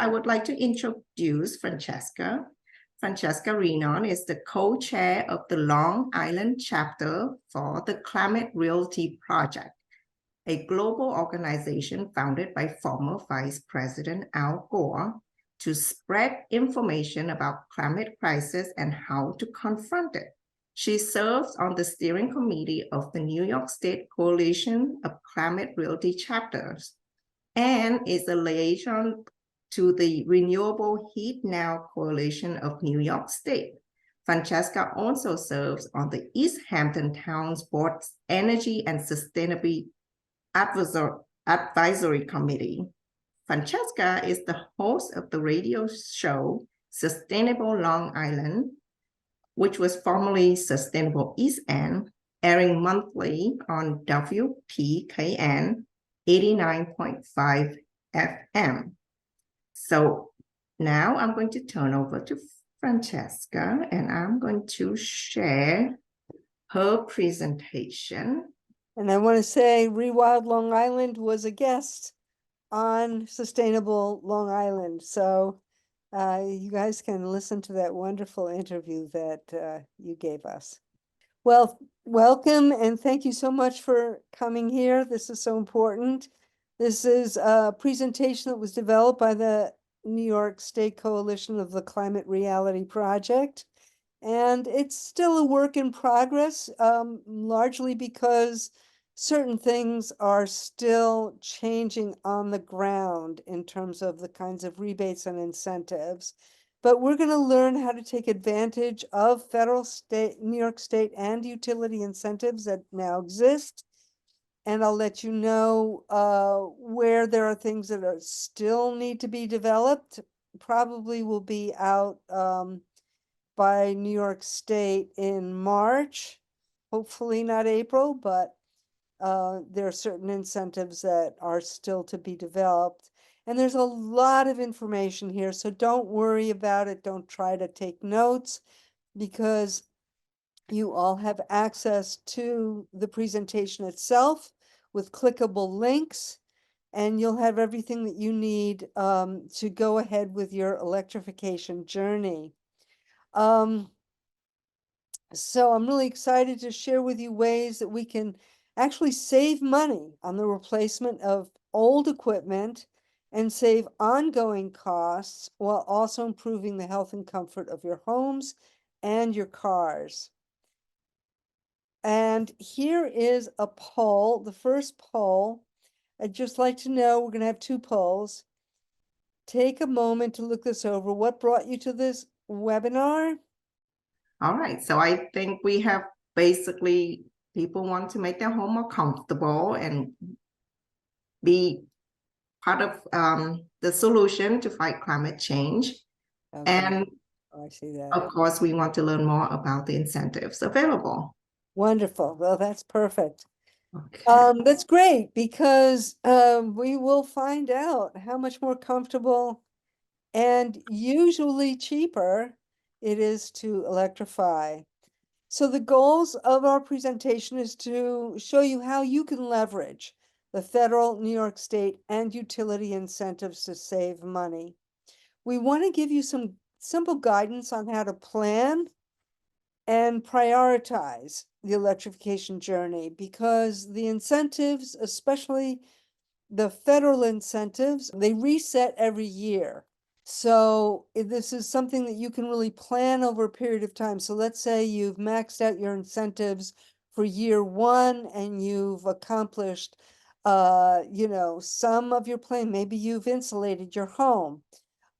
I would like to introduce Francesca. Francesca Rheannon is the co-chair of the Long Island chapter for the Climate Realty Project, a global organization founded by former Vice-President Al Gore to spread information about climate crisis and how to confront it. She serves on the steering committee of the New York State Coalition of Climate Realty Chapters and is a liaison to the Renewable Heat Now Coalition of New York State. Francesca also serves on the East Hampton Town's Board's Energy and Sustainability Advisory Committee. Francesca is the host of the radio show Sustainable Long Island, which was formerly Sustainable East End, airing monthly on WPKN 89.5 FM. So now I'm going to turn over to Francesca and I'm going to share her presentation. And I want to say Rewild Long Island was a guest on Sustainable Long Island. So you guys can listen to that wonderful interview that you gave us. Well, welcome and thank you so much for coming here. This is so important. This is a presentation that was developed by the New York State Coalition of the Climate Reality Project. And it's still a work in progress, largely because certain things are still changing on the ground in terms of the kinds of rebates and incentives. But we're going to learn how to take advantage of federal, state, New York State and utility incentives that now exist. And I'll let you know where there are things that are still need to be developed. Probably will be out by New York State in March, hopefully not April, but there are certain incentives that are still to be developed. And there's a lot of information here, so don't worry about it. Don't try to take notes because you all have access to the presentation itself with clickable links, and you'll have everything that you need to go ahead with your electrification journey. So I'm really excited to share with you ways that we can actually save money on the replacement of old equipment and save ongoing costs while also improving the health and comfort of your homes and your cars. And here is a poll. The first poll, I'd just like to know, we're going to have two polls. Take a moment to look this over. What brought you to this webinar? All right, so I think we have basically people want to make their home more comfortable and be part of the solution to fight climate change. Okay. And I see that. of course, we want to learn more about the incentives available. Wonderful. Well, that's perfect. Okay. That's great because we will find out how much more comfortable and usually cheaper it is to electrify. So the goals of our presentation is to show you how you can leverage the federal, New York State, and utility incentives to save money. We want to give you some simple guidance on how to plan and prioritize the electrification journey because the incentives, especially the federal incentives, they reset every year. So this is something that you can really plan over a period of time. So let's say you've maxed out your incentives for year one and you've accomplished, some of your plan. Maybe you've insulated your home.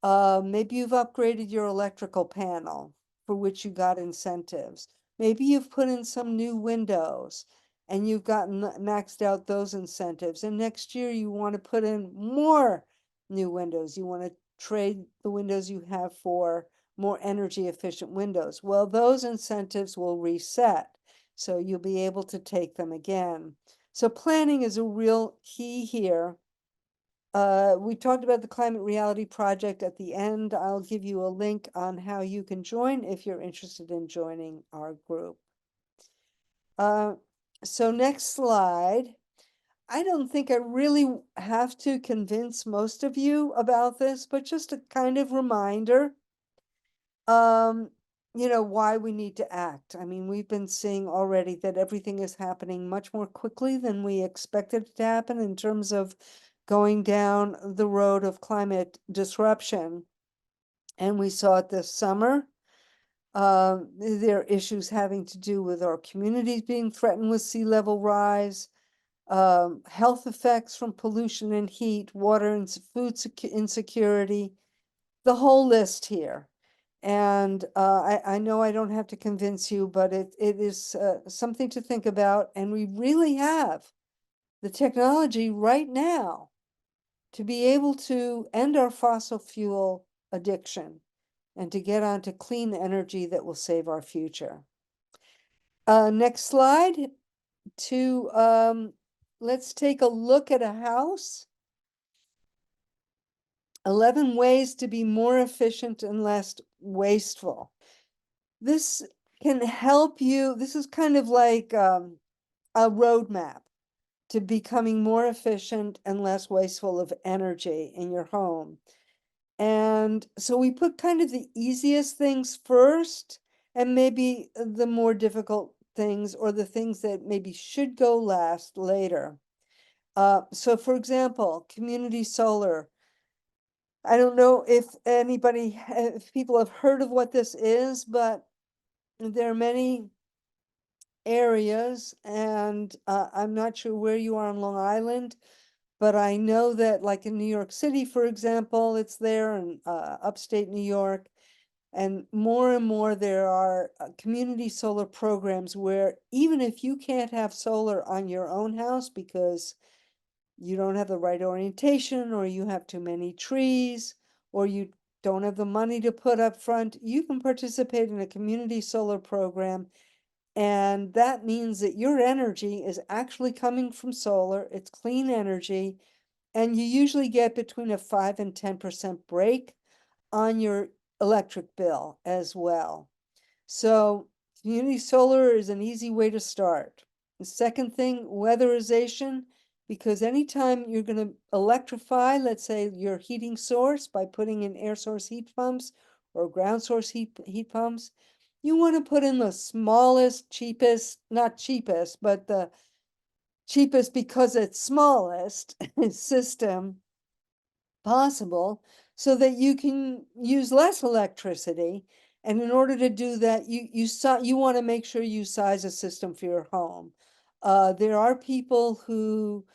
Maybe you've upgraded your electrical panel for which you got incentives. Maybe you've put in some new windows and you've gotten maxed out those incentives. And next year you want to put in more new windows. You want to trade the windows you have for more energy efficient windows. Well, those incentives will reset. So you'll be able to take them again. So planning is a real key here. We talked about the Climate Reality Project at the end. I'll give you a link on how you can join if you're interested in joining our group. So next slide. I don't think I really have to convince most of you about this, but just a kind of reminder, why we need to act. I mean, we've been seeing already that everything is happening much more quickly than we expected it to happen in terms of going down the road of climate disruption. And we saw it this summer. There are issues having to do with our communities being threatened with sea level rise, health effects from pollution and heat, water and food insecurity, the whole list here. And I know I don't have to convince you, but it is something to think about. And we really have the technology right now to be able to end our fossil fuel addiction and to get onto clean energy that will save our future. Next slide. Let's take a look at a house. 11 ways to be more efficient and less wasteful. This can help you. This is kind of like a roadmap to becoming more efficient and less wasteful of energy in your home. And so we put kind of the easiest things first and maybe the more difficult things or the things that maybe should go last later. So for example, community solar. I don't know if people have heard of what this is, but there are many areas, and I'm not sure where you are on Long Island, but I know that like in New York City, for example, it's there, and upstate New York, and more there are community solar programs where even if you can't have solar on your own house because you don't have the right orientation, or you have too many trees, or you don't have the money to put up front, you can participate in a community solar program. And that means that your energy is actually coming from solar, it's clean energy, and you usually get between a 5 and 10% break on your electric bill as well. So community solar is an easy way to start. The second thing, weatherization, because anytime you're going to electrify, let's say your heating source by putting in air source heat pumps or ground source heat pumps, you want to put in the smallest, cheapest, not cheapest, but the cheapest because it's smallest system possible so that you can use less electricity. And in order to do that, you want to make sure you size a system for your home. There are people who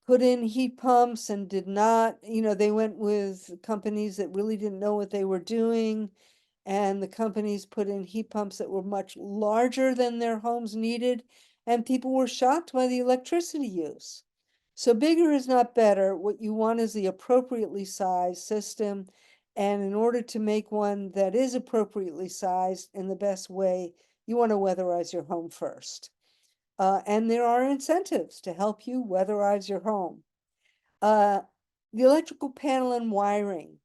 put in heat pumps and did not, they went with companies that really didn't know what they were doing. And the companies put in heat pumps that were much larger than their homes needed. And people were shocked by the electricity use. So bigger is not better. What you want is the appropriately sized system. And in order to make one that is appropriately sized in the best way, you want to weatherize your home first. And there are incentives to help you weatherize your home. The electrical panel and wiring.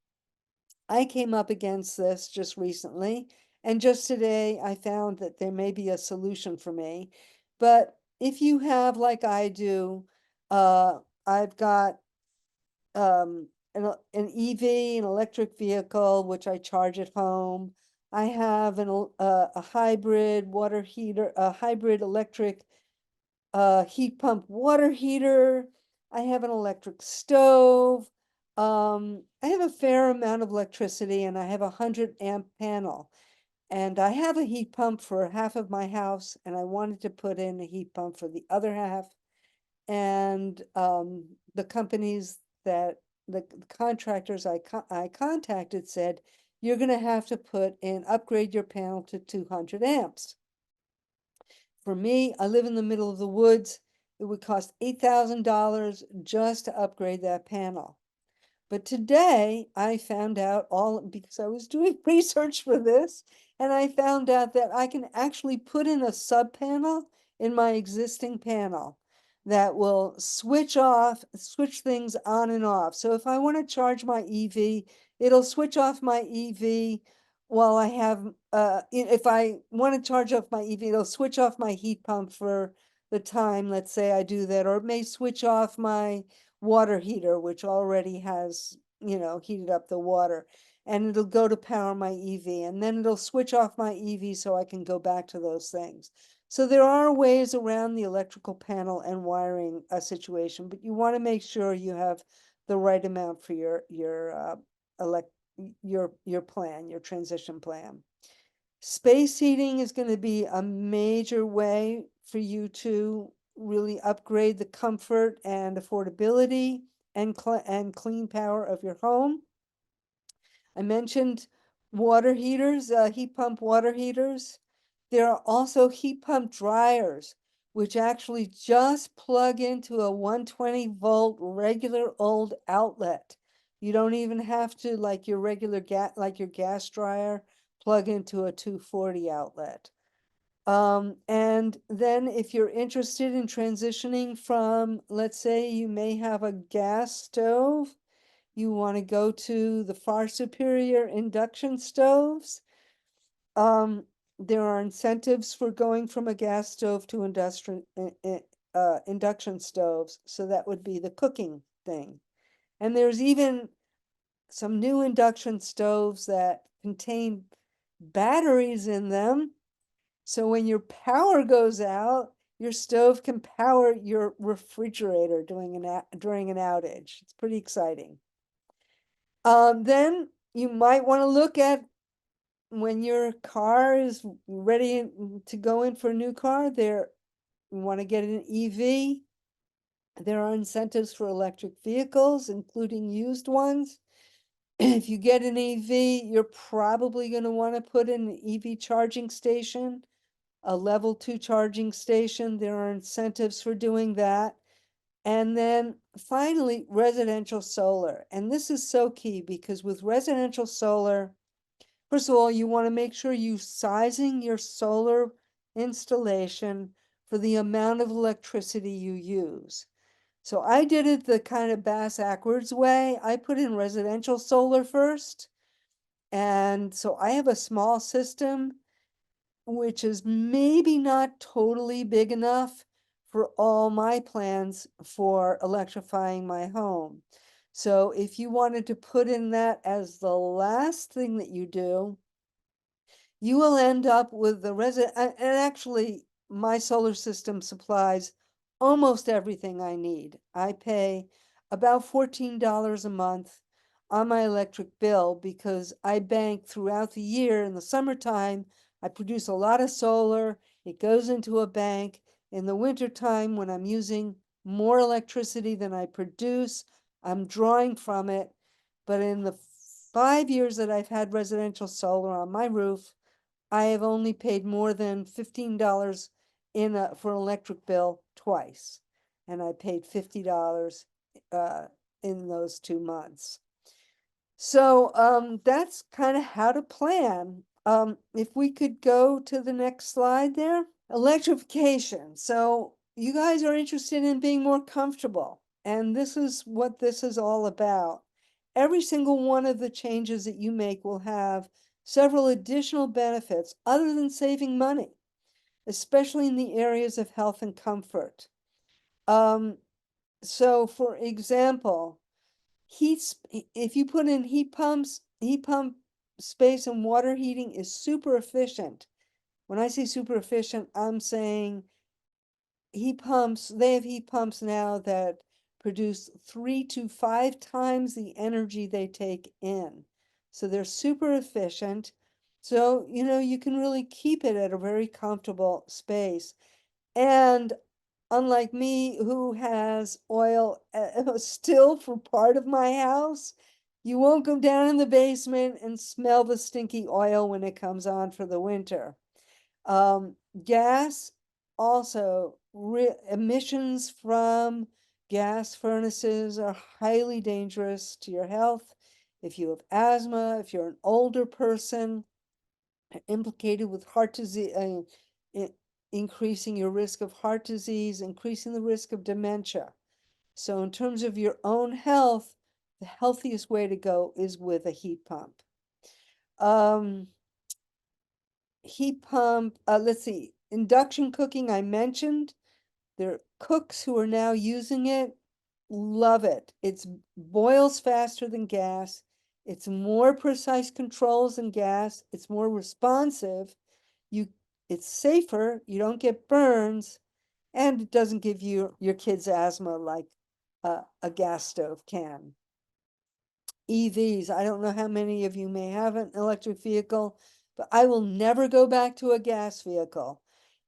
I came up against this just recently, and just today I found that there may be a solution for me. But if you have, like I do, I've got an EV, an electric vehicle, which I charge at home. I have a hybrid water heater, a hybrid electric heat pump water heater. I have an electric stove. I have a fair amount of electricity, and I have a 100-amp panel. And I have a heat pump for half of my house, and I wanted to put in a heat pump for the other half. And the companies the contractors I contacted said, you're going to have to upgrade your panel to 200 amps. For me, I live in the middle of the woods. It would cost $8,000 just to upgrade that panel. But today I found out because I was doing research for this, and I found out that I can actually put in a sub panel in my existing panel that will switch things on and off. So if I want to charge my EV, it'll switch off my EV while if I want to charge off my EV, it'll switch off my heat pump for the time, let's say I do that, or it may switch off my water heater, which already has, heated up the water, and it'll go to power my EV, and then it'll switch off my EV so I can go back to those things. So there are ways around the electrical panel and wiring a situation, but you want to make sure you have the right amount for your plan, your transition plan. Space heating is going to be a major way for you to really upgrade the comfort and affordability and clean power of your home. I mentioned water heaters, heat pump water heaters. There are also heat pump dryers, which actually just plug into a 120-volt regular old outlet. You don't even have to, like your regular gas dryer, plug into a 240 outlet. And then if you're interested in transitioning from, let's say you may have a gas stove, you want to go to the far superior induction stoves. There are incentives for going from a gas stove to induction stoves. So that would be the cooking thing. And there's even some new induction stoves that contain batteries in them. So when your power goes out, your stove can power your refrigerator during an outage. It's pretty exciting. Then you might want to look at when your car is ready to go in for a new car, you want to get an EV. There are incentives for electric vehicles, including used ones. If you get an EV, you're probably going to want to put in an EV charging station, a level 2 charging station. There are incentives for doing that. And then finally, residential solar. And this is so key because with residential solar, first of all, you want to make sure you sizing your solar installation for the amount of electricity you use. So I did it the kind of bass-backwards way. I put in residential solar first. And so I have a small system, which is maybe not totally big enough for all my plans for electrifying my home. So if you wanted to put in that as the last thing that you do, you will end up with the and actually my solar system supplies almost everything I need. I pay about $14 a month on my electric bill because I bank throughout the year. In the summertime, I produce a lot of solar. It goes into a bank. In the wintertime, when I'm using more electricity than I produce, I'm drawing from it. But in the 5 years that I've had residential solar on my roof, I have only paid more than $15 for an electric bill twice. And I paid $50 in those 2 months. So that's kind of how to plan. If we could go to the next slide there. Electrification. So you guys are interested in being more comfortable. And this is what this is all about. Every single one of the changes that you make will have several additional benefits other than saving money, especially in the areas of health and comfort. So for example, if you put in heat pump space and water heating is super efficient. When I say super efficient, I'm saying they have heat pumps now that produce 3 to 5 times the energy they take in. So they're super efficient. So, you can really keep it at a very comfortable space. And unlike me, who has oil still for part of my house, you won't go down in the basement and smell the stinky oil when it comes on for the winter. Gas also, emissions from gas furnaces are highly dangerous to your health. If you have asthma, if you're an older person, implicated with heart disease, increasing your risk of heart disease, increasing the risk of dementia. So in terms of your own health, the healthiest way to go is with a heat pump. Heat pump, let's see, induction cooking I mentioned. Their cooks who are now using it love it. It boils faster than gas. It's more precise controls than gas. It's more responsive. It's safer. You don't get burns, and it doesn't give you your kids asthma like a gas stove can. EVs. I don't know how many of you may have an electric vehicle, but I will never go back to a gas vehicle.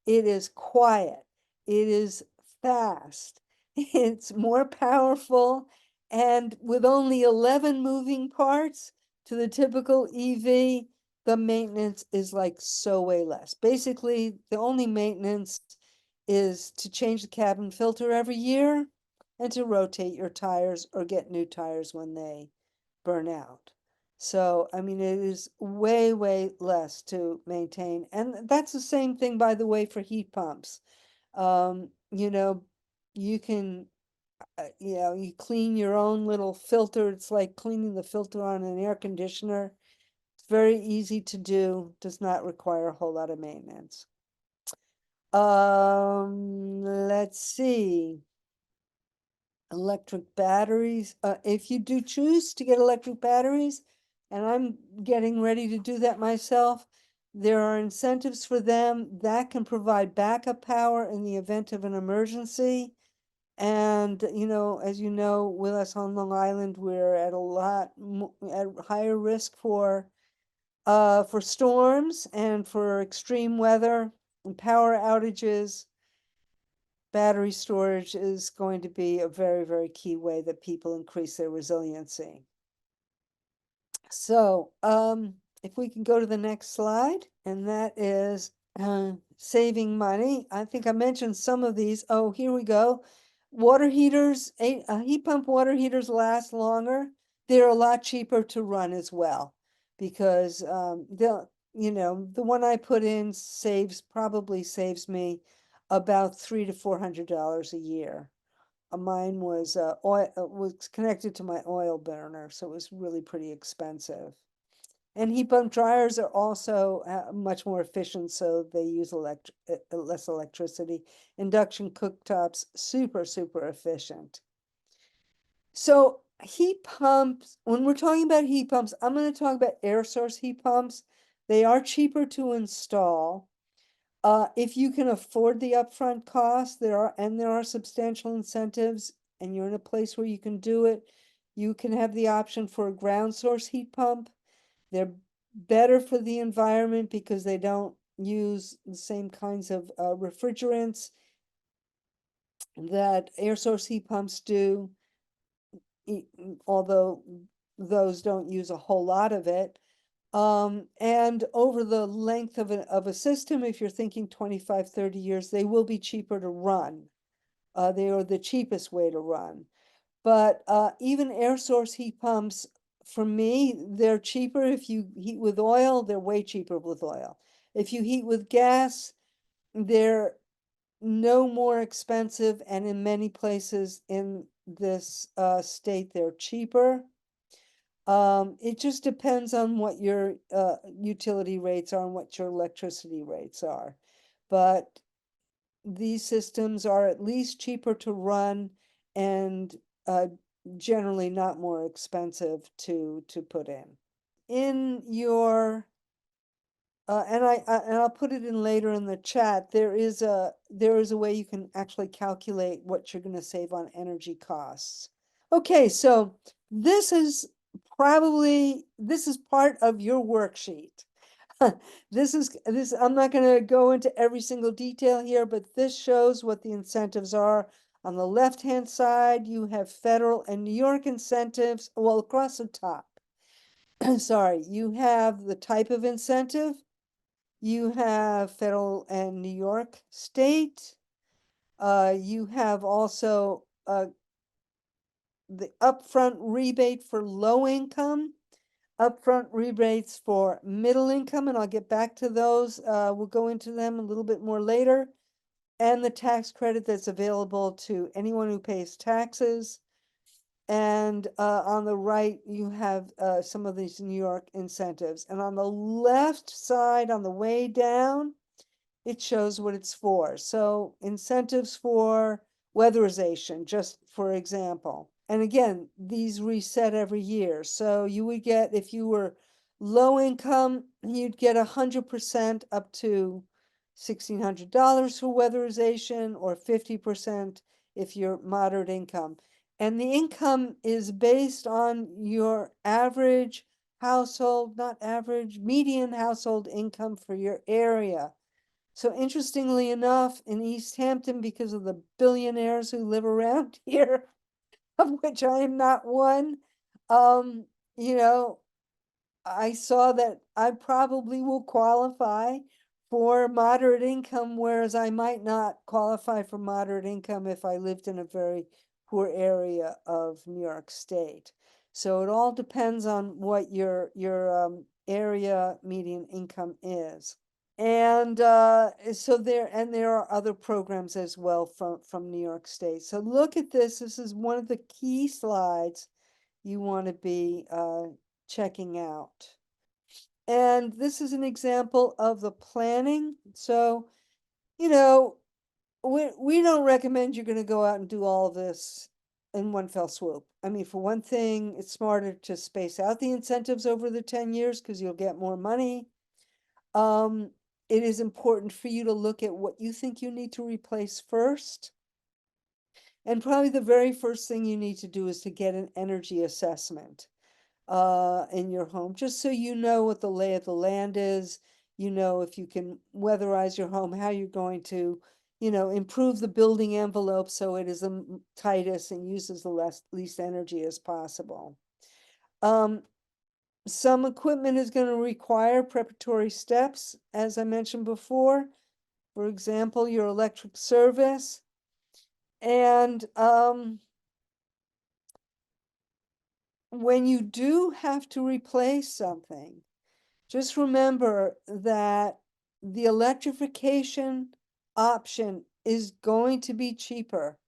It is quiet. It is fast. It's more powerful. And with only 11 moving parts to the typical EV, the maintenance is like so way less. Basically, the only maintenance is to change the cabin filter every year and to rotate your tires or get new tires when they burn out. So, I mean, it is way, way less to maintain. And that's the same thing, by the way, for heat pumps. You know, you can, you clean your own little filter. It's like cleaning the filter on an air conditioner. It's very easy to do, does not require a whole lot of maintenance. Let's see. Electric batteries. If you do choose to get electric batteries, and I'm getting ready to do that myself, there are incentives for them that can provide backup power in the event of an emergency. And, as you know, with us on Long Island, we're at at higher risk for storms and for extreme weather and power outages. Battery storage is going to be a very, very key way that people increase their resiliency. So, if we can go to the next slide, and that is saving money. I think I mentioned some of these. Oh, here we go. Water heaters, heat pump water heaters last longer. They're a lot cheaper to run as well, because the one I put in probably saves me about $300 to $400 a year. Mine was was connected to my oil burner, so it was really pretty expensive. And heat pump dryers are also much more efficient, so they use less electricity. Induction cooktops, super, super efficient. So heat pumps, when we're talking about heat pumps, I'm going to talk about air source heat pumps. They are cheaper to install. If you can afford the upfront cost, there are substantial incentives, and you're in a place where you can do it. You can have the option for a ground source heat pump. They're better for the environment because they don't use the same kinds of refrigerants that air source heat pumps do, although those don't use a whole lot of it. And over the length of a system, if you're thinking 25, 30 years, they will be cheaper to run. They are the cheapest way to run. But even air source heat pumps, for me, they're cheaper. If you heat with oil, they're way cheaper with oil. If you heat with gas, they're no more expensive, and in many places in this state, they're cheaper. It just depends on what your utility rates are and what your electricity rates are. But these systems are at least cheaper to run and generally not more expensive to put in. In your and I'll put it in later in the chat. There is a way you can actually calculate what you're going to save on energy costs. Okay, so this is part of your worksheet. I'm not going to go into every single detail here, but this shows what the incentives are. On the left-hand side, you have federal and New York incentives. Well, across the top, sorry, you have the type of incentive. You have federal and New York state. You have also the upfront rebate for low income, upfront rebates for middle income, and I'll get back to those. We'll go into them a little bit more later. And the tax credit that's available to anyone who pays taxes. And on the right, you have some of these New York incentives. And on the left side, on the way down, it shows what it's for. So incentives for weatherization, just for example. And again, these reset every year. So you would get, if you were low income, you'd get 100% up to $1,600 for weatherization, or 50% if you're moderate income. And the income is based on your average household, not average, median household income for your area. So interestingly enough, in East Hampton, because of the billionaires who live around here, of which I am not one, um, you know, I saw that I probably will qualify for moderate income, whereas I might not qualify for moderate income if I lived in a very poor area of New York State. So it all depends on what your area median income is. And so there are other programs as well from New York State. So look at this. This is one of the key slides you want to be checking out. And this is an example of the planning. So, you know, we don't recommend you're going to go out and do all of this in one fell swoop. I mean, for one thing, it's smarter to space out the incentives over the 10 years because you'll get more money. It is important for you to look at what you think you need to replace first. And probably the very first thing you need to do is to get an energy assessment in your home, just so you know what the lay of the land is. You know, if you can weatherize your home, how you're going to, improve the building envelope so it is the tightest and uses the least energy as possible. Some equipment is going to require preparatory steps, as I mentioned before. For example, your electric service. And when you do have to replace something, just remember that the electrification option is going to be cheaper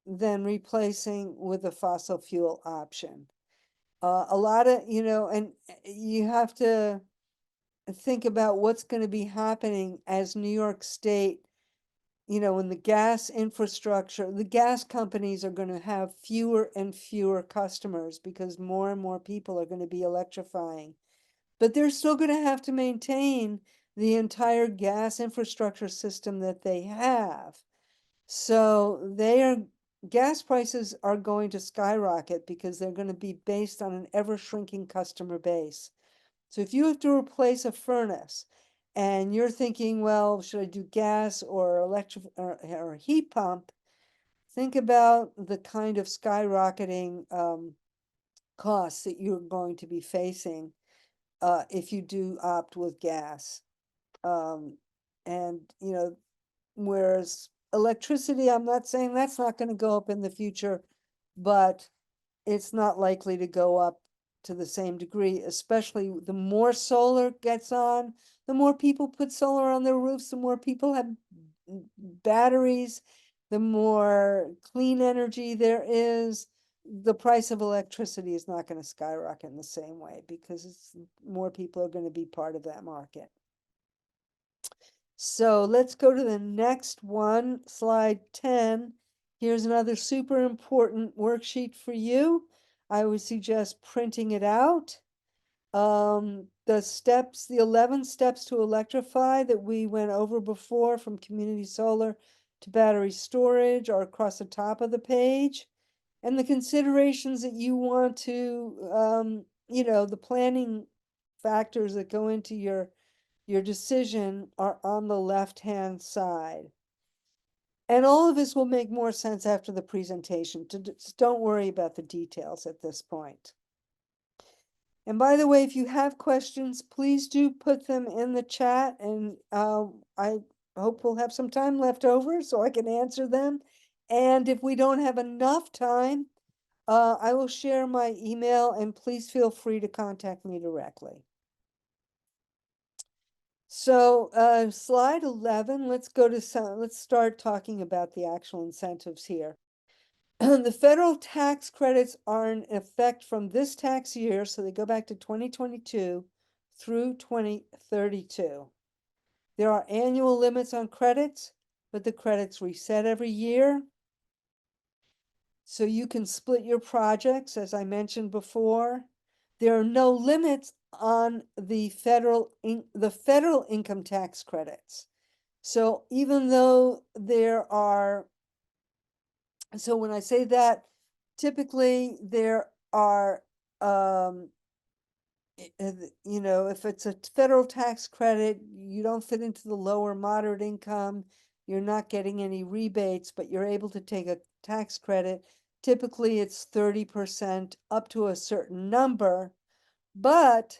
than replacing with a fossil fuel option. A lot of, and you have to think about what's going to be happening as New York State, when the gas infrastructure, the gas companies are going to have fewer and fewer customers because more and more people are going to be electrifying. But they're still going to have to maintain the entire gas infrastructure system that they have. So gas prices are going to skyrocket because they're going to be based on an ever shrinking customer base. So if you have to replace a furnace and you're thinking, well, should I do gas or electric or heat pump? Think about the kind of skyrocketing costs that you're going to be facing if you do opt with gas. And, whereas electricity, I'm not saying that's not going to go up in the future, but it's not likely to go up to the same degree, especially the more solar gets on, the more people put solar on their roofs, the more people have batteries, the more clean energy there is. The price of electricity is not going to skyrocket in the same way because more people are going to be part of that market. So let's go to the next one, slide 10. Here's another super important worksheet for you. I would suggest printing it out. The 11 steps to electrify that we went over before, from community solar to battery storage, are across the top of the page. And the considerations that you want to, the planning factors that go into your decision are on the left-hand side. And all of this will make more sense after the presentation. Just don't worry about the details at this point. And by the way, if you have questions, please do put them in the chat, and I hope we'll have some time left over so I can answer them. And if we don't have enough time, I will share my email, and please feel free to contact me directly. So slide 11, let's start talking about the actual incentives here. The federal tax credits are in effect from this tax year, so they go back to 2022 through 2032. There are annual limits on credits, but the credits reset every year. So you can split your projects, as I mentioned before. There are no limits on the federal income tax credits. So even though there are, so when I say that, typically there are, you know, if it's a federal tax credit, you don't fit into the lower moderate income, you're not getting any rebates, but you're able to take a tax credit. Typically, it's 30% up to a certain number, but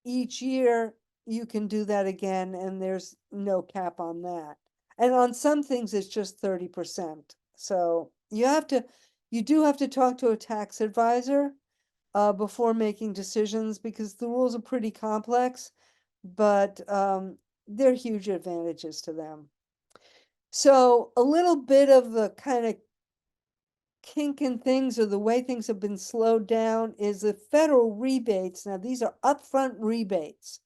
each year you can do that again, and there's no cap on that. And on some things, it's just 30%. So you do have to talk to a tax advisor before making decisions, because the rules are pretty complex, but there are huge advantages to them. So a little bit of the kind of kink in things, or the way things have been slowed down, is the federal rebates. Now, these are upfront rebates.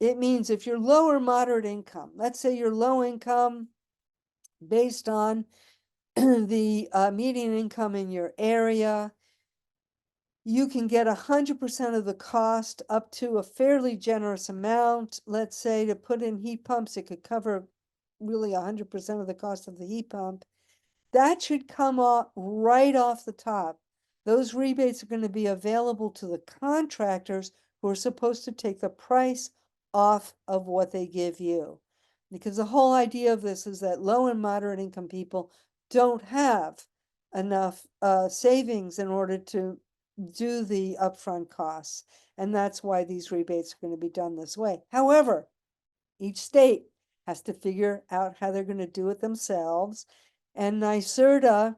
It means if you're low or moderate income, let's say you're low income based on the median income in your area, you can get 100% of the cost up to a fairly generous amount. Let's say to put in heat pumps, it could cover really 100% of the cost of the heat pump. That should come off right off the top. Those rebates are going to be available to the contractors who are supposed to take the price off of what they give you. Because the whole idea of this is that low and moderate income people don't have enough savings in order to do the upfront costs. And that's why these rebates are going to be done this way. However, each state has to figure out how they're going to do it themselves. And NYSERDA,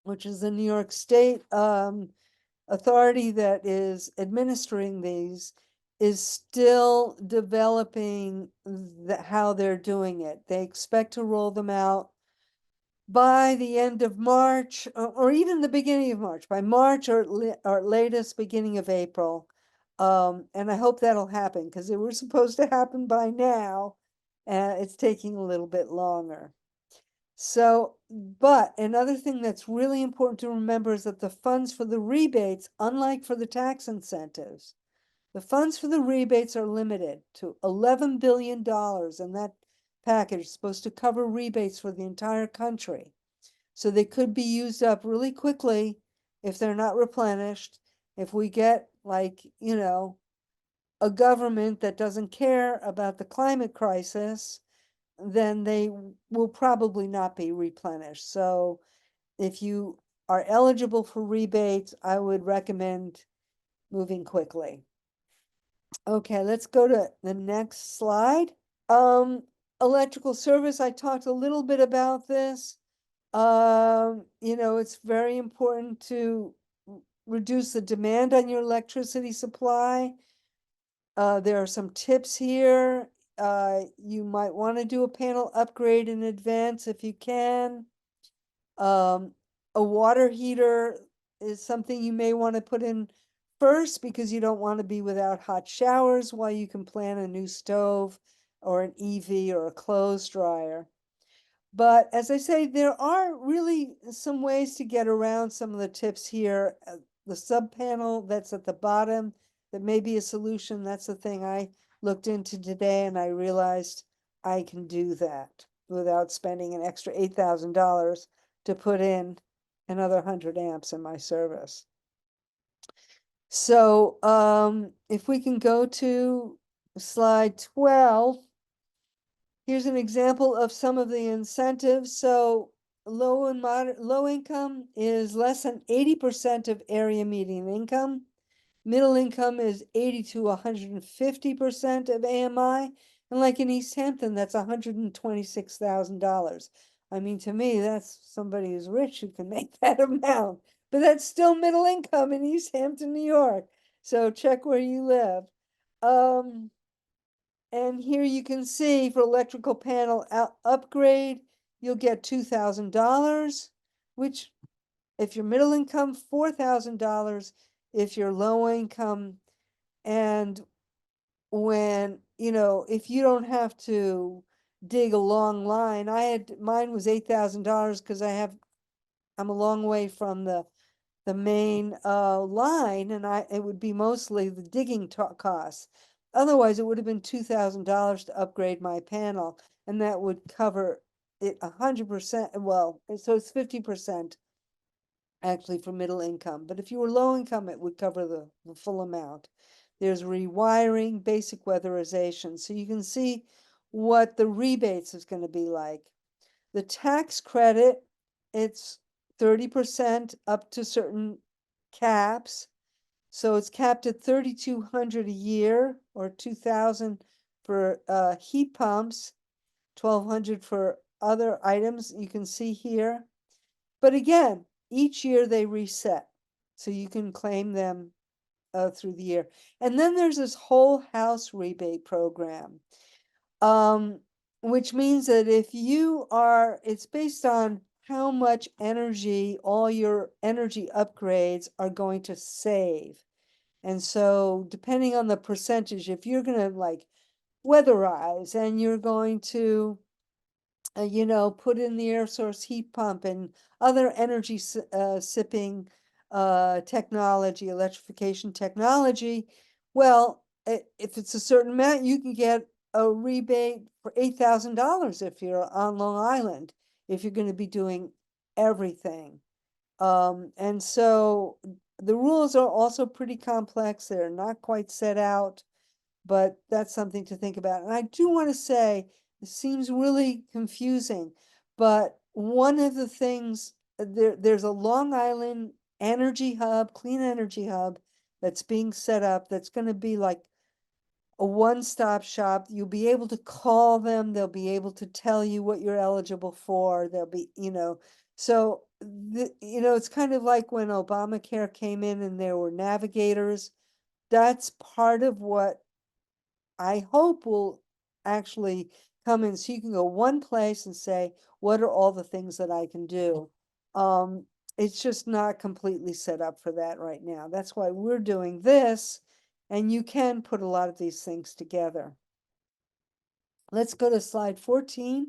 which is the New York State authority that is administering these, is still developing how they're doing it. They expect to roll them out by the end of March, or even the beginning of March, by March or latest beginning of April. And I hope that'll happen, because they were supposed to happen by now. It's taking a little bit longer. So, but another thing that's really important to remember is that the funds for the rebates, unlike for the tax incentives, the funds for the rebates are limited to $11 billion, and that package is supposed to cover rebates for the entire country. So they could be used up really quickly if they're not replenished. If we get, like, you know, a government that doesn't care about the climate crisis, then they will probably not be replenished. So if you are eligible for rebates, I would recommend moving quickly. Okay, let's go to the next slide. Electrical service, I talked a little bit about this. You know, it's very important to reduce the demand on your electricity supply. There are some tips here. You might want to do a panel upgrade in advance if you can. A water heater is something you may want to put in first, because you don't want to be without hot showers while you can plan a new stove or an EV or a clothes dryer. But as I say, there are really some ways to get around some of the tips here. The sub panel that's at the bottom, that may be a solution. That's the thing I looked into today, and I realized I can do that without spending an extra $8,000 to put in another 100 amps in my service. So if we can go to slide 12, here's an example of some of the incentives. So low income is less than 80% of area median income. Middle income is 80 to 150% of AMI. And like in East Hampton, that's $126,000. I mean, to me, that's somebody who's rich who can make that amount. But that's still middle income in East Hampton, New York. So check where you live. And here you can see for electrical panel upgrade, you'll get $2,000, which if you're middle income, $4,000 if you're low income. And when, you know, if you don't have to dig a long line, mine was $8,000 because I'm a long way from the main line, and it would be mostly the digging costs. Otherwise, it would have been $2,000 to upgrade my panel, and that would cover it 100%. Well, so it's 50% actually for middle income. But if you were low income, it would cover the full amount. There's rewiring, basic weatherization. So you can see what the rebates is going to be like. The tax credit, it's 30% up to certain caps. So it's capped at 3,200 a year, or 2,000 for heat pumps, 1,200 for other items you can see here. But again, each year they reset, so you can claim them through the year. And then there's this whole house rebate program, which means that if you are, it's based on how much energy all your energy upgrades are going to save. And so depending on the percentage, if you're going to like weatherize and you're going to you know, put in the air source heat pump and other energy sipping technology, electrification technology, well, if it's a certain amount, you can get a rebate for $8,000 if you're on Long Island, if you're going to be doing everything. And so the rules are also pretty complex. They're not quite set out, but that's something to think about. And I do want to say, it seems really confusing, but one of the things, there's a Long Island energy hub, clean energy hub, that's being set up, that's going to be like a one-stop shop. You'll be able to call them, they'll be able to tell you what you're eligible for, they'll be, you know, so you know, it's kind of like when Obamacare came in and there were navigators. That's part of what I hope will actually come in, so you can go one place and say, what are all the things that I can do? It's just not completely set up for that right now. That's why we're doing this, and you can put a lot of these things together. Let's go to slide 14.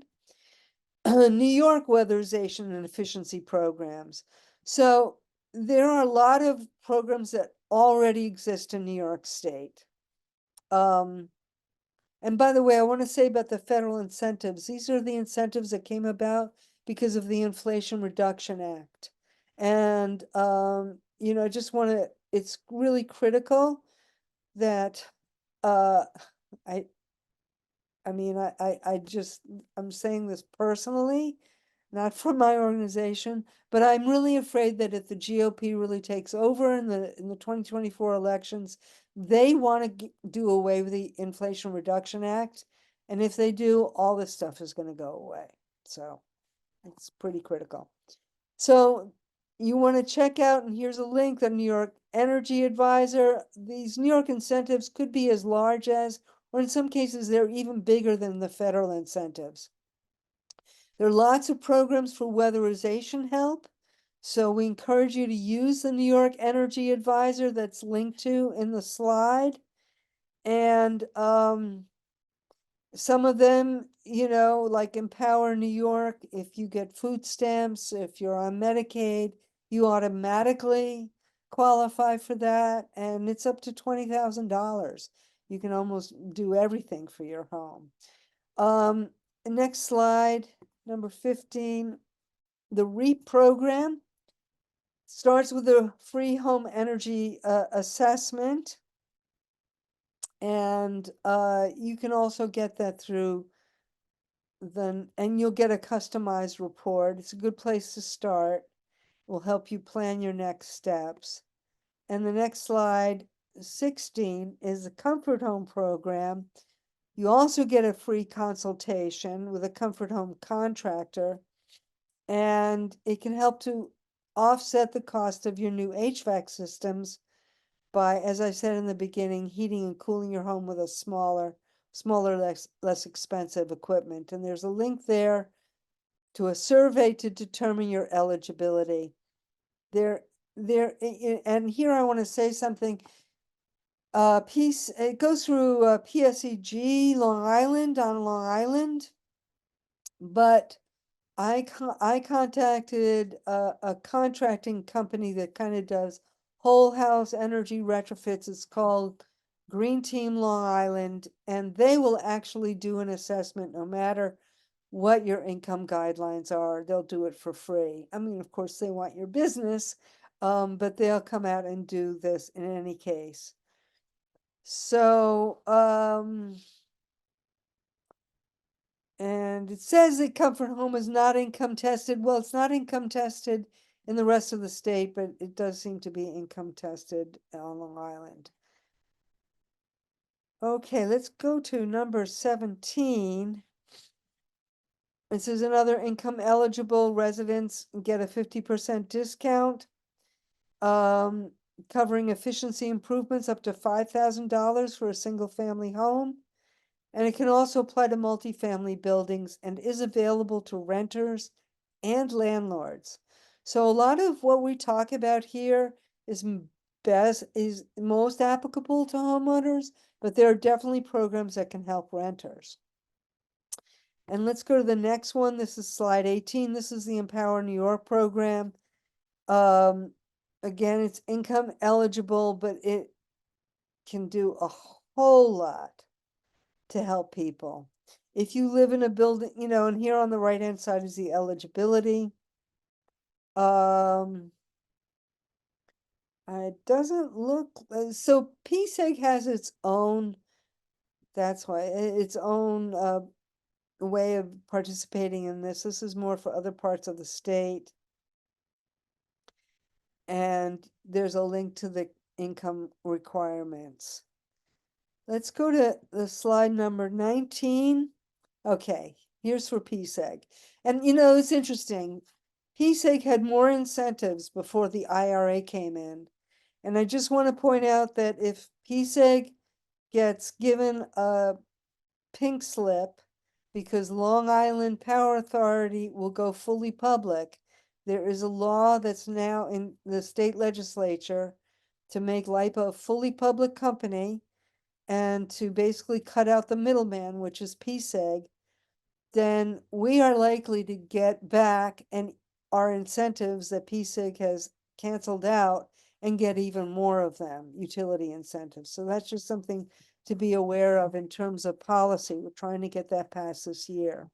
New York weatherization and efficiency programs. So there are a lot of programs that already exist in New York State. And by the way, I want to say about the federal incentives. These are the incentives that came about because of the Inflation Reduction Act. And, you know, I just want to, it's really critical that, uh, I, I mean, I'm saying this personally, not from my organization, but I'm really afraid that if the GOP really takes over in the 2024 elections, they want to do away with the Inflation Reduction Act. And if they do, all this stuff is going to go away. So it's pretty critical. So you want to check out, and here's a link, the New York Energy Advisor. These New York incentives could be as large as, or in some cases, they're even bigger than the federal incentives. There are lots of programs for weatherization help. So we encourage you to use the New York Energy Advisor that's linked to in the slide. And some of them, you know, like Empower New York, if you get food stamps, if you're on Medicaid, you automatically qualify for that. And it's up to $20,000. You can almost do everything for your home. Next slide, number 15. The REAP program starts with a free home energy assessment. And you can also get that through and you'll get a customized report. It's a good place to start. It will help you plan your next steps. And the next slide, 16, is the Comfort Home program. You also get a free consultation with a Comfort Home contractor, and it can help to offset the cost of your new HVAC systems by, as I said in the beginning, heating and cooling your home with a smaller, less expensive equipment. And there's a link there to a survey to determine your eligibility. And here I want to say something. It goes through PSEG Long Island on Long Island, but I contacted a contracting company that kind of does whole house energy retrofits. It's called Green Team Long Island, and they will actually do an assessment no matter what your income guidelines are. They'll do it for free. I mean, of course, they want your business, but they'll come out and do this in any case. So, and it says that Comfort Home is not income tested. Well, it's not income tested in the rest of the state, but it does seem to be income tested on Long Island. Okay, let's go to number 17. This is another income eligible residents get a 50% discount, covering efficiency improvements up to $5,000 for a single family home. And it can also apply to multifamily buildings and is available to renters and landlords. So a lot of what we talk about here is most applicable to homeowners, but there are definitely programs that can help renters. And let's go to the next one. This is slide 18. This is the Empower New York program. Again, it's income eligible, but it can do a whole lot to help people. If you live in a building, and here on the right-hand side is the eligibility. It doesn't look, so PSEG has its own, that's why, its own way of participating in this. This is more for other parts of the state. And there's a link to the income requirements. Let's go to the slide number 19. Okay, here's for PSEG. And it's interesting. PSEG had more incentives before the IRA came in. And I just want to point out that if PSEG gets given a pink slip because Long Island Power Authority will go fully public, there is a law that's now in the state legislature to make LIPA a fully public company and to basically cut out the middleman, which is PSEG, then we are likely to get back and our incentives that PSEG has canceled out and get even more of them, utility incentives. So that's just something to be aware of in terms of policy. We're trying to get that passed this year.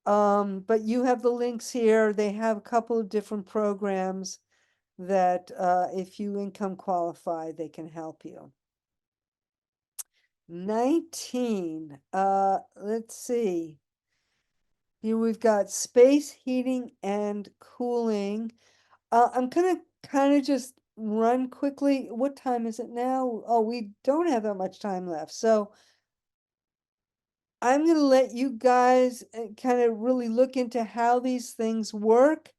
But you have the links here. They have a couple of different programs that if you income qualify, they can help you. 19, let's see. Here we've got space heating and cooling. I'm gonna kind of just run quickly. What time is it now? Oh, we don't have that much time left. So I'm gonna let you guys kind of really look into how these things work.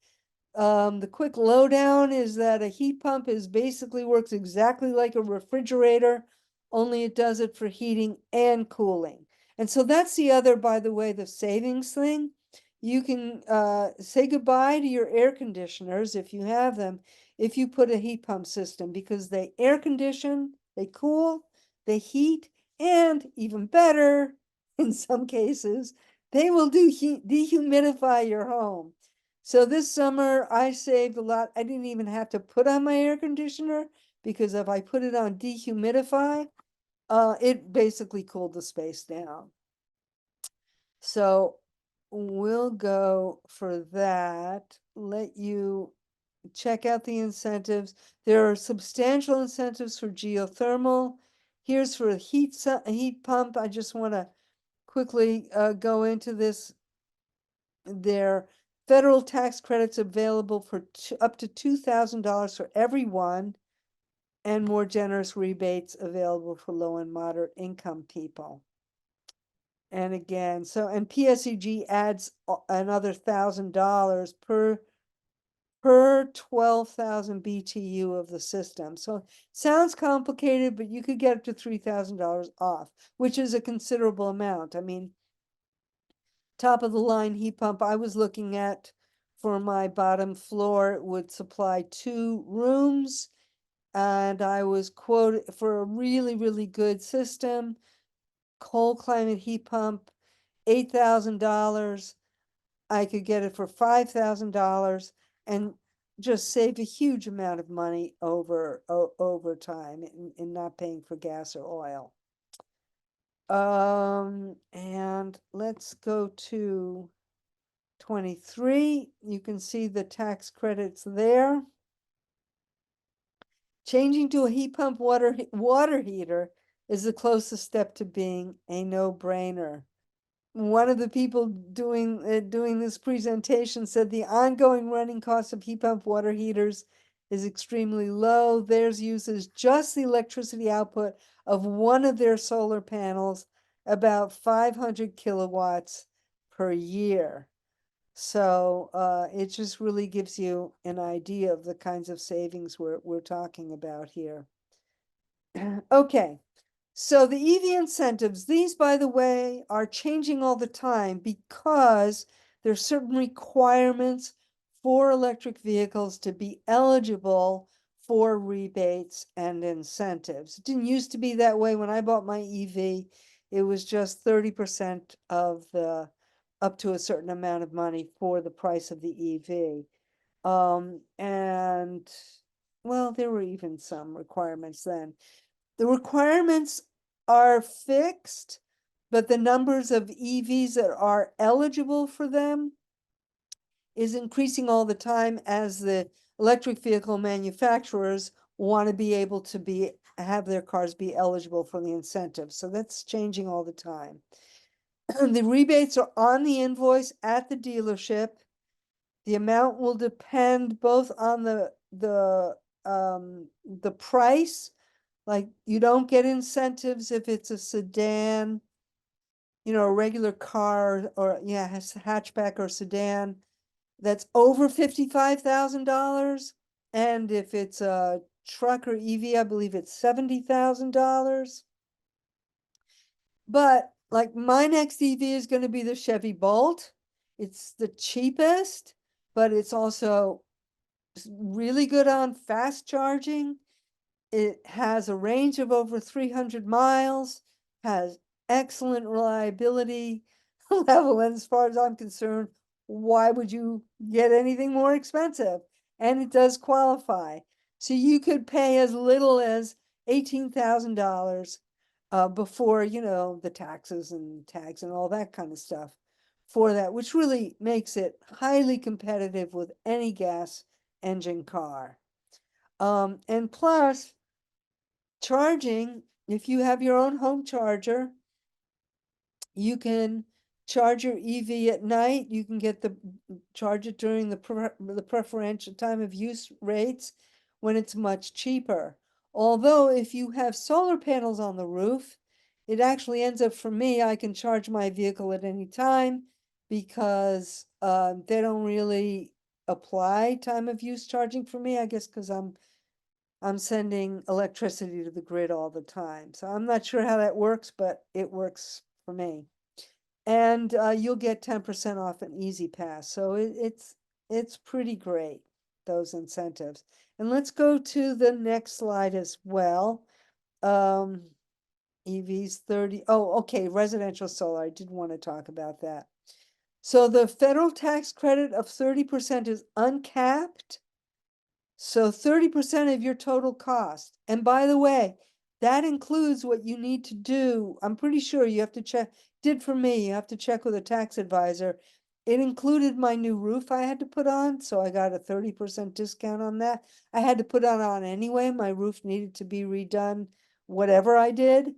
The quick lowdown is that a heat pump basically works exactly like a refrigerator, only it does it for heating and cooling. And so that's the other, by the way, the savings thing. You can say goodbye to your air conditioners if you have them, if you put a heat pump system, because they air condition, they cool, they heat, and even better, in some cases, they will dehumidify your home. So this summer I saved a lot. I didn't even have to put on my air conditioner because if I put it on dehumidify, it basically cooled the space down. So we'll go for that. Let you check out the incentives. There are substantial incentives for geothermal. Here's for a heat pump. I just want to quickly go into this. There are federal tax credits available for up to $2,000 for everyone, and more generous rebates available for low and moderate income people. And again, and PSEG adds another $1,000 per 12,000 BTU of the system. So sounds complicated, but you could get up to $3,000 off, which is a considerable amount. I mean, top of the line heat pump I was looking at for my bottom floor, it would supply 2 rooms. and I was quoted for a really, really good system, cold climate heat pump, $8,000. I could get it for $5,000 and just save a huge amount of money over time in not paying for gas or oil. And let's go to 23. You can see the tax credits there. Changing to a heat pump water heater is the closest step to being a no-brainer. One of the people doing this presentation said the ongoing running cost of heat pump water heaters is extremely low. Theirs uses just the electricity output of one of their solar panels, about 500 kilowatts per year. So it just really gives you an idea of the kinds of savings we're talking about here. Okay, so the EV incentives, these, by the way, are changing all the time because there's certain requirements for electric vehicles to be eligible for rebates and incentives. It didn't used to be that way. When I bought my EV, it was just 30% of the up to a certain amount of money for the price of the EV. And well, there were even some requirements then. The requirements are fixed, but the numbers of EVs that are eligible for them is increasing all the time as the electric vehicle manufacturers want to be able to have their cars be eligible for the incentives. So that's changing all the time. The rebates are on the invoice at the dealership. The amount will depend both on the price. Like, you don't get incentives if it's a sedan, a regular car, or yeah, has a hatchback or sedan that's over $55,000. And if it's a truck or EV, I believe it's $70,000. But like, my next EV is going to be the Chevy Bolt. It's the cheapest, but it's also really good on fast charging. It has a range of over 300 miles, has excellent reliability level, and as far as I'm concerned, why would you get anything more expensive? And it does qualify. So you could pay as little as $18,000 before, the taxes and tags and all that kind of stuff for that, which really makes it highly competitive with any gas engine car. And plus, charging, if you have your own home charger, you can charge your EV at night. You can get charge it during the preferential time of use rates when it's much cheaper. Although if you have solar panels on the roof, it actually ends up, for me, I can charge my vehicle at any time because they don't really apply time of use charging for me, I guess, because I'm sending electricity to the grid all the time. So I'm not sure how that works, but it works for me. And you'll get 10% off an Easy Pass. So it's pretty great, those incentives. And let's go to the next slide as well. EVs 30. Oh, okay, residential solar. I did want to talk about that. So the federal tax credit of 30% is uncapped. So 30% of your total cost. And by the way, that includes what you need to do. I'm pretty sure you have to check, did for me, you have to check with a tax advisor. It included my new roof I had to put on, so I got a 30% discount on that. I had to put it on anyway. My roof needed to be redone, whatever I did.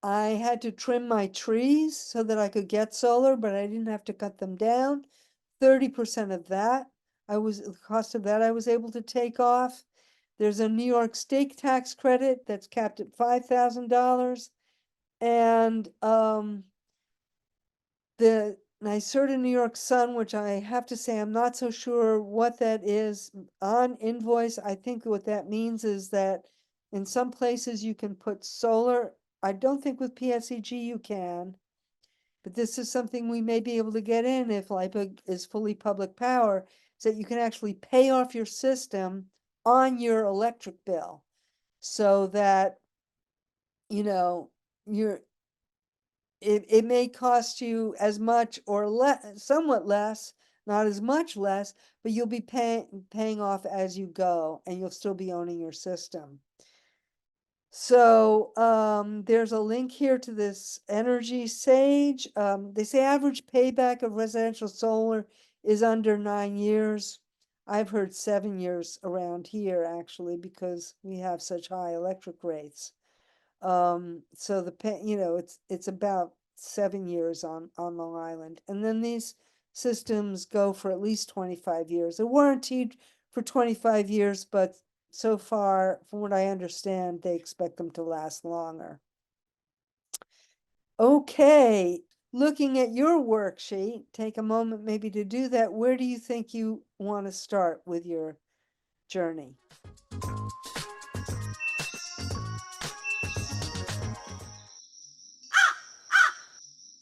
I had to trim my trees so that I could get solar, but I didn't have to cut them down. 30% of that, the cost of that I was able to take off. There's a New York state tax credit that's capped at $5,000. And the NYSERDA New York Sun, which I have to say I'm not so sure what that is on invoice. I think what that means is that in some places you can put solar. I don't think with PSEG you can, but this is something we may be able to get in if LIPA is fully public power, so that you can actually pay off your system on your electric bill, so that, you know, it may cost you as much or somewhat less, not as much less, but you'll be paying off as you go, and you'll still be owning your system. So there's a link here to this Energy Sage. They say average payback of residential solar is under 9 years. I've heard 7 years around here, actually, because we have such high electric rates. So it's about 7 years on Long Island. And then these systems go for at least 25 years. They're warranted for 25 years, but so far, from what I understand, they expect them to last longer. Okay, looking at your worksheet, take a moment maybe to do that. Where do you think you want to start with your journey?